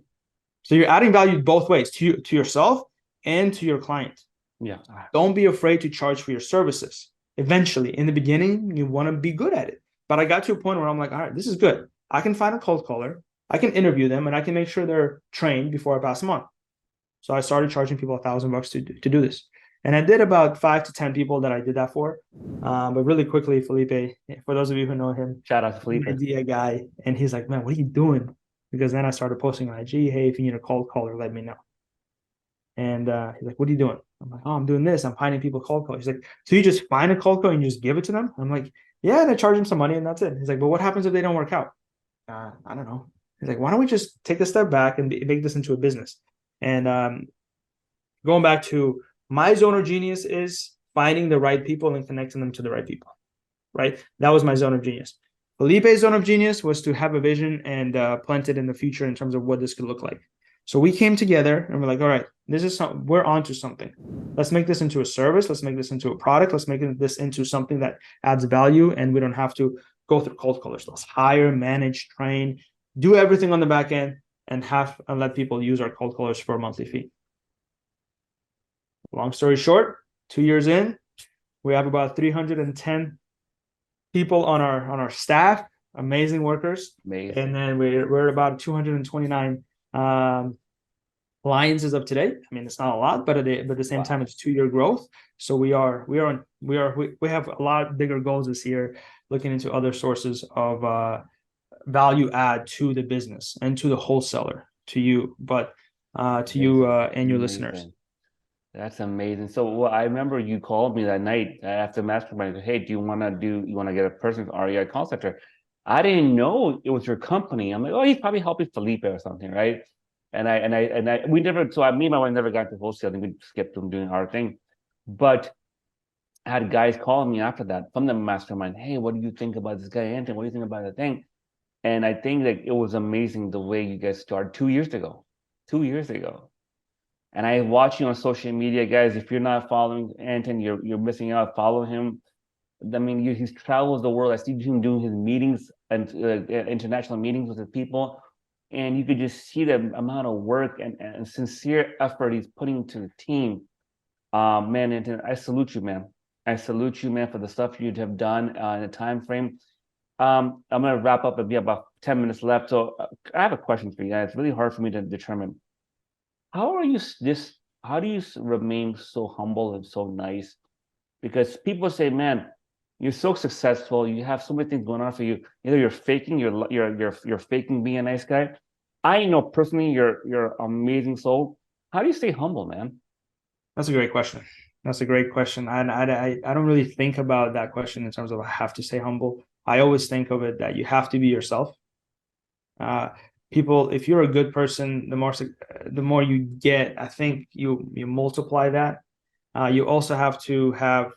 So you're adding value both ways, to yourself and to your client. Yeah. Don't be afraid to charge for your services. Eventually, in the beginning, you want to be good at it. But I got to a point where I'm like, all right, this is good. I can find a cold caller. I can interview them, and I can make sure they're trained before I pass them on. So I started charging people $1,000 to do this. And I did about 5 to 10 people that I did that for. But really quickly, Felipe, for those of you who know him, shout out to Felipe, idea guy. And he's like, man, what are you doing? Because then I started posting on IG, hey, if you need a cold caller, let me know. And he's like, what are you doing? I'm like, oh, I'm doing this. I'm finding people cold call. He's like, so you just find a cold call and you just give it to them? I'm like, yeah, and I charge them some money and that's it. He's like, but what happens if they don't work out? I don't know. He's like, why don't we just take a step back and make this into a business? And going back to my zone of genius is finding the right people and connecting them to the right people, right? That was my zone of genius. Felipe's zone of genius was to have a vision and plant it in the future in terms of what this could look like. So we came together and we're like, all right, this is we're onto something. Let's make this into a service. Let's make this into a product. Let's make this into something that adds value, and we don't have to go through cold callers. Let's hire, manage, train, do everything on the back end, and let people use our cold callers for a monthly fee. Long story short, 2 years in, we have about 310 people on our staff, amazing workers. Amazing. And then we're about 229 clients as of today. I mean, it's not a lot, but at the same time, it's 2-year growth. So we have a lot bigger goals this year, looking into other sources of value add to the business and to the wholesaler, to you, but to you and your listeners. That's amazing. So I remember you called me that night after mastermind. Hey, do you want to get a person for REI call center? I didn't know it was your company. I'm like, oh, he's probably helping Felipe or something, right? We never. So me and my wife never got to wholesaling. We just kept on doing our thing. But I had guys calling me after that from the mastermind. Hey, what do you think about this guy, Anthony? What do you think about the thing? And I think that it was amazing the way you guys started 2 years ago. 2 years ago. And I watch you on social media, guys. If you're not following Anton, you're missing out. Follow him. I mean, he travels the world. I see him doing his meetings and international meetings with his people. and you could just see the amount of work and sincere effort he's putting into the team. Man, and I salute you, man. I salute you, man, for the stuff you have done in a time frame. I'm gonna wrap up. We have about 10 minutes left, so I have a question for you guys. It's really hard for me to determine. How do you remain so humble and so nice? Because people say, man, you're so successful, you have so many things going on for you. Either you're faking, you're faking being a nice guy. I know personally you're an amazing soul. How do you stay humble, man? That's a great question. That's a great question. I don't really think about that question in terms of I have to stay humble. I always think of it that you have to be yourself. People, if you're a good person, the more you get, I think you multiply that. You also have to have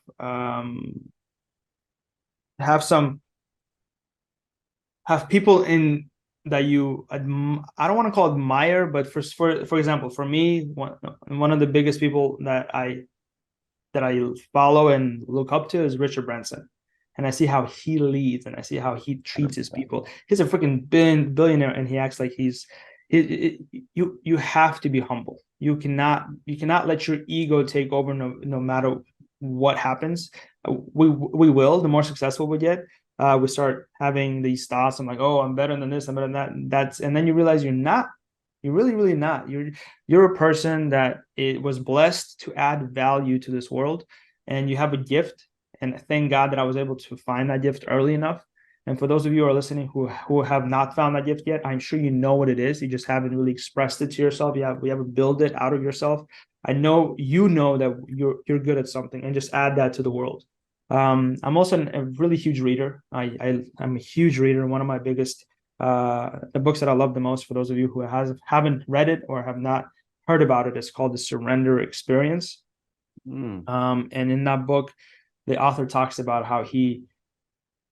people in that you I don't want to call admire, but for example, for me, one of the biggest people that I follow and look up to is Richard Branson. And I see how he leads and I see how he treats his people. He's a freaking billionaire and he acts like you have to be humble. You cannot let your ego take over no matter what happens. We will, the more successful we get, we start having these thoughts. I'm like, oh, I'm better than this, I'm better than that. And then you realize you're not. You're really not. You're a person that it was blessed to add value to this world, and you have a gift. And thank God that I was able to find that gift early enough. And for those of you who are listening who have not found that gift yet, I'm sure you know what it is. You just haven't really expressed it to yourself. You haven't built it out of yourself. I know you know that you're good at something, and just add that to the world. I'm also a really huge reader. I'm a huge reader. One of my biggest the books that I love the most, for those of you who haven't read it or have not heard about it, is called The Surrender Experience. And in that book, the author talks about how he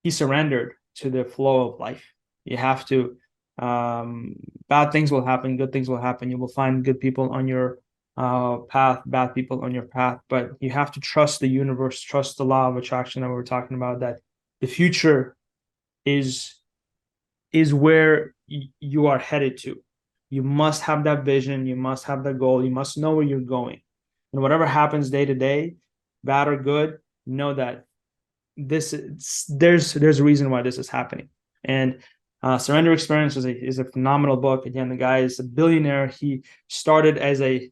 surrendered to the flow of life. You have to, bad things will happen, good things will happen. You will find good people on your path, bad people on your path, but you have to trust the universe, trust the law of attraction that we were talking about, that the future is where you are headed to. You must have that vision. You must have that goal. You must know where you're going. And whatever happens day to day, bad or good, know that there's a reason why this is happening. And Surrender Experience is a phenomenal book. Again, the guy is a billionaire. He started as a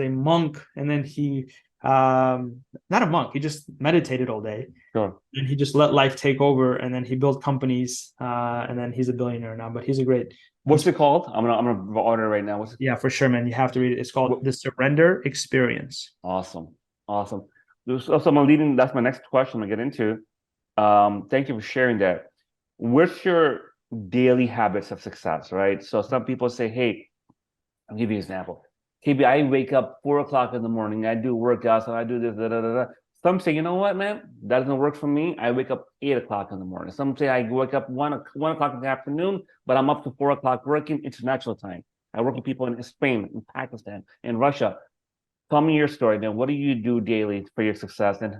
monk, and then he not a monk, he just meditated all day. Sure. And he just let life take over, and then he built companies, and then he's a billionaire now. But he's a great. What's it called? I'm gonna order it right now. Yeah, for sure, man. You have to read it. It's called The Surrender Experience. Awesome. So that's my next question I'm gonna get into. Thank you for sharing that. What's your daily habits of success, right? So some people say, hey, I'll give you an example. maybe I wake up 4 o'clock in the morning, I do workouts, and I do this, da, da, da, da. Some say, you know what, man, that doesn't work for me. I wake up 8 o'clock in the morning. Some say I wake up 1 o'clock in the afternoon, but I'm up to 4 o'clock working international time. I work with people in Spain, in Pakistan, in Russia. Tell me your story, man. What do you do daily for your success? And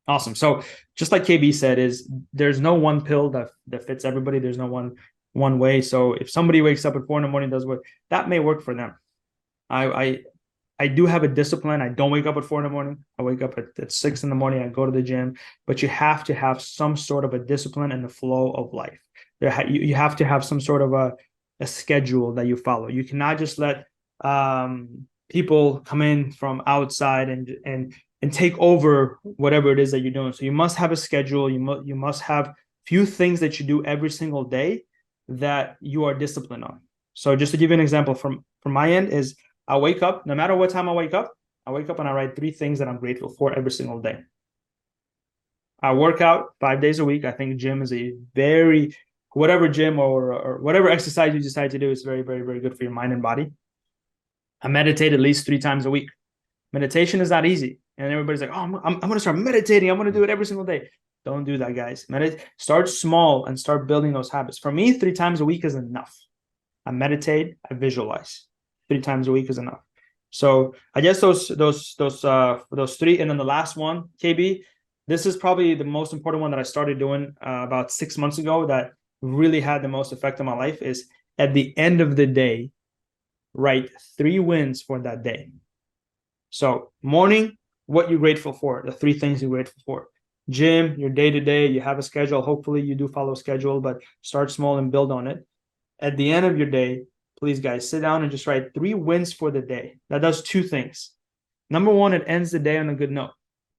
awesome. So just like KB said, is there's no one pill that fits everybody. There's no one way. So if somebody wakes up at 4 in the morning, does what that may work for them. I do have a discipline. I don't wake up at 4 in the morning. I wake up at 6 in the morning. I go to the gym, but you have to have some sort of a discipline and the flow of life. You have to have some sort of a schedule that you follow. You cannot just let people come in from outside and take over whatever it is that you're doing. So you must have a schedule. You must have few things that you do every single day that you are disciplined on. So just to give you an example from my end is I wake up, no matter what time I wake up and I write 3 things that I'm grateful for every single day. I work out 5 days a week. I think gym is whatever gym or whatever exercise you decide to do is very, very, very good for your mind and body. I meditate at least 3 times a week. Meditation is not easy. And everybody's like, oh, I'm going to start meditating. I'm going to do it every single day. Don't do that, guys. Start small and start building those habits. For me, 3 times a week is enough. I meditate, I visualize. 3 times a week is enough. So I guess those 3, and then the last one, KB, this is probably the most important one that I started doing about 6 months ago that really had the most effect on my life is at the end of the day, write 3 wins for that day. So morning, what you're grateful for, the 3 things you're grateful for. Gym, your day-to-day, you have a schedule. Hopefully you do follow a schedule, but start small and build on it. At the end of your day, please guys, sit down and just write 3 wins for the day. That does 2 things. Number 1, it ends the day on a good note.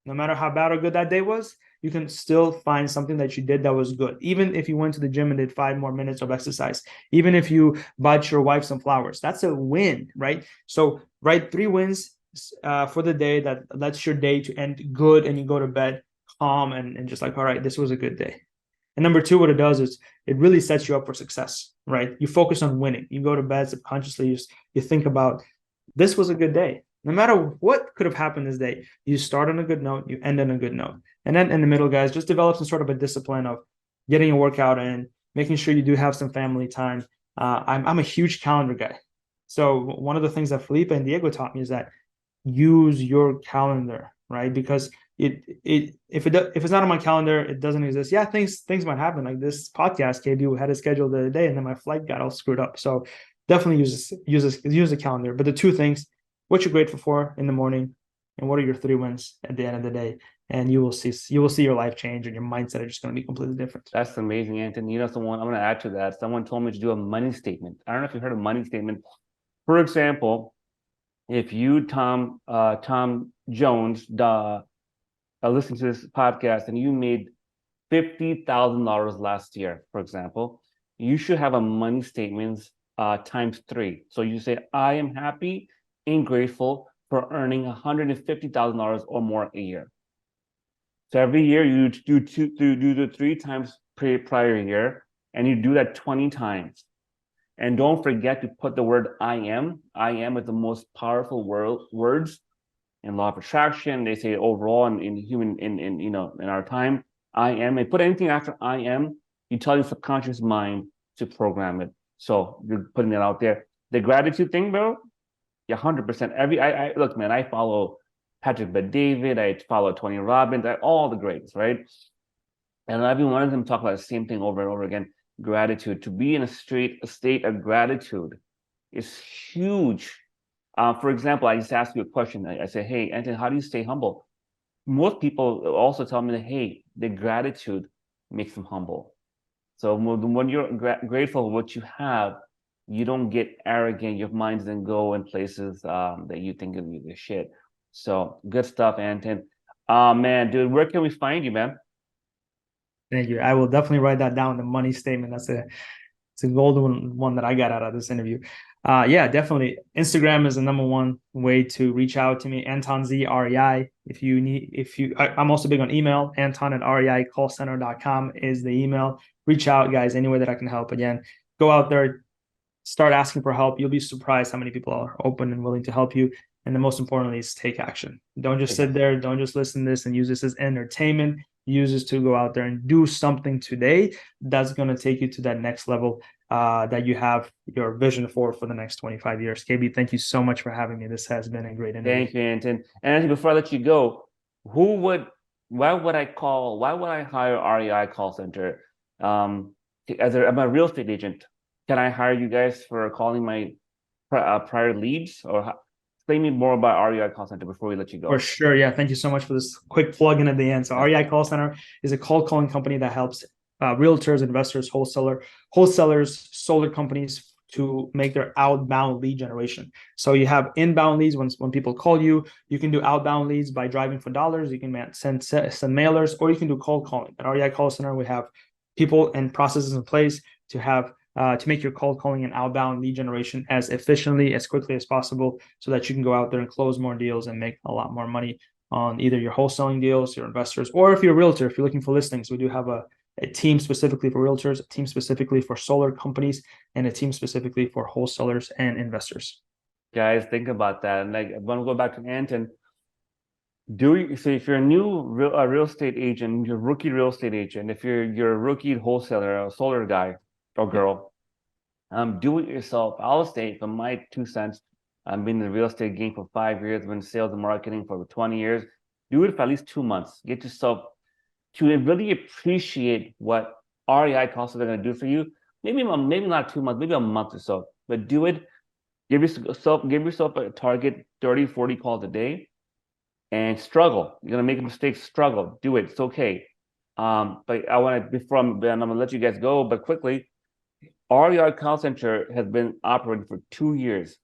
No matter how bad or good that day was, you can still find something that you did that was good. Even if you went to the gym and did 5 more minutes of exercise, even if you bought your wife some flowers, that's a win, right? So write 3 wins for the day that lets your day to end good, and you go to bed calm and just like, all right, this was a good day. And number 2, what it does is it really sets you up for success, right? You focus on winning. You go to bed subconsciously, you think about, this was a good day. No matter what could have happened this day, you start on a good note, you end on a good note. And then in the middle, guys, just develop some sort of a discipline of getting a workout in, making sure you do have some family time. I'm a huge calendar guy. So one of the things that Felipe and Diego taught me is that use your calendar, right? Because if it's not on my calendar, it doesn't exist. Yeah, things might happen. Like this podcast, KB had a schedule the other day, and then my flight got all screwed up. So definitely use the calendar. But the 2 things: what you're grateful for in the morning, and what are your 3 wins at the end of the day. And you will see your life change, and your mindset are just going to be completely different. That's amazing, Anthony. You know, I'm going to add to that. Someone told me to do a money statement. I don't know if you've heard of money statement. For example, if you, Tom Jones, listening to this podcast, and you made $50,000 last year, for example, you should have a money statement times 3. So you say, I am happy and grateful for earning $150,000 or more a year. So every year you do the 3 times prior year, and you do that 20 times. And don't forget to put the word I am. I am is the most powerful words in law of attraction. They say overall in human in our time, I am. And put anything after I am, you tell your subconscious mind to program it. So you're putting it out there. The gratitude thing, bro, yeah, 100%. Look, man, I follow Patrick Bet-David, I follow Tony Robbins, all the greats, right? And every one of them talk about the same thing over and over again. Gratitude. To be in a state of gratitude is huge. For example, I just asked you a question. I say, hey, Anthony, how do you stay humble? Most people also tell me that, hey, the gratitude makes them humble. So when you're grateful for what you have, you don't get arrogant. Your mind doesn't go in places that you think of you shit. So good stuff, Anton. Man, dude, where can we find you, man? Thank you. I will definitely write that down. The money statement. It's a golden one that I got out of this interview. Yeah, definitely. Instagram is the number 1 way to reach out to me. Anton Z REI. I'm also big on email. Anton@reicallcenter.com is the email. Reach out, guys, any way that I can help. Again, go out there, start asking for help. You'll be surprised how many people are open and willing to help you. And the most importantly is take action. Don't just sit there. Don't just listen to this and use this as entertainment. Use this to go out there and do something today that's going to take you to that next level that you have your vision for the next 25 years. KB, thank you so much for having me. This has been a great interview. Thank you, Anton. And before I let you go, why would I hire REI call center? I'm a real estate agent. Can I hire you guys for calling my prior leads, or explain me more about REI call center before we let you go? For sure. Yeah. Thank you so much for this quick plug-in at the end. So REI call center is a cold calling company that helps realtors, investors, wholesalers, solar companies to make their outbound lead generation. So you have inbound leads when people call you. You can do outbound leads by driving for dollars. You can send mailers, or you can do cold calling. At REI call center, we have people and processes in place to have to make your cold calling and outbound lead generation as efficiently, as quickly as possible, so that you can go out there and close more deals and make a lot more money on either your wholesaling deals, your investors, or if you're a realtor, if you're looking for listings. We do have a team specifically for realtors, a team specifically for solar companies, and a team specifically for wholesalers and investors. Guys, think about that. And I want to go back to Anton. If you're a new real estate agent, you're a rookie real estate agent, if you're a rookie wholesaler, a solar guy or girl, do it yourself. I'll say, from my 2 cents, I've been in the real estate game for 5 years, been in sales and marketing for 20 years. Do it for at least 2 months. Get yourself to really appreciate what REI costs are going to do for you. maybe not 2 months, maybe a month or so, but do it. Give yourself a target 30, 40 calls a day and struggle. You're going to make a mistake, struggle, do it. It's okay. But I want to, I'm going to let you guys go, but quickly, REI call center has been operating for 2 years.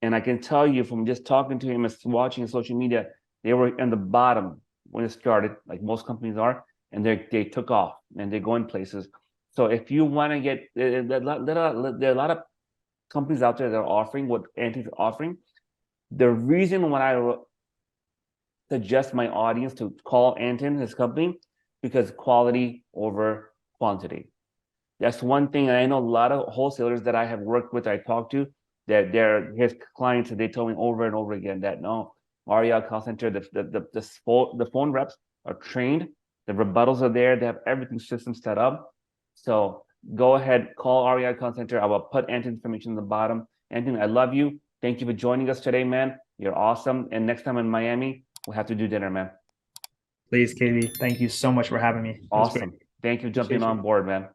And I can tell you from just talking to him and watching social media, they were in the bottom when it started, like most companies are, and they took off and they're going places. So if you want to get, there are a lot of companies out there that are offering what Anthony's offering. The reason why I suggest my audience to call Anton, his company, because quality over quantity. That's one thing. And I know a lot of wholesalers that I have worked with, I talked to, that they're his clients, and they told me over and over again that no, REI call center, the phone reps are trained, the rebuttals are there, they have everything system set up. So go ahead, call REI call center. I will put Anton's information in the bottom. Anton, I love you. Thank you for joining us today, man. You're awesome. And next time in Miami, we'll have to do dinner, man. Please, Katie. Thank you so much for having me. Awesome. Thank you for jumping on board, man.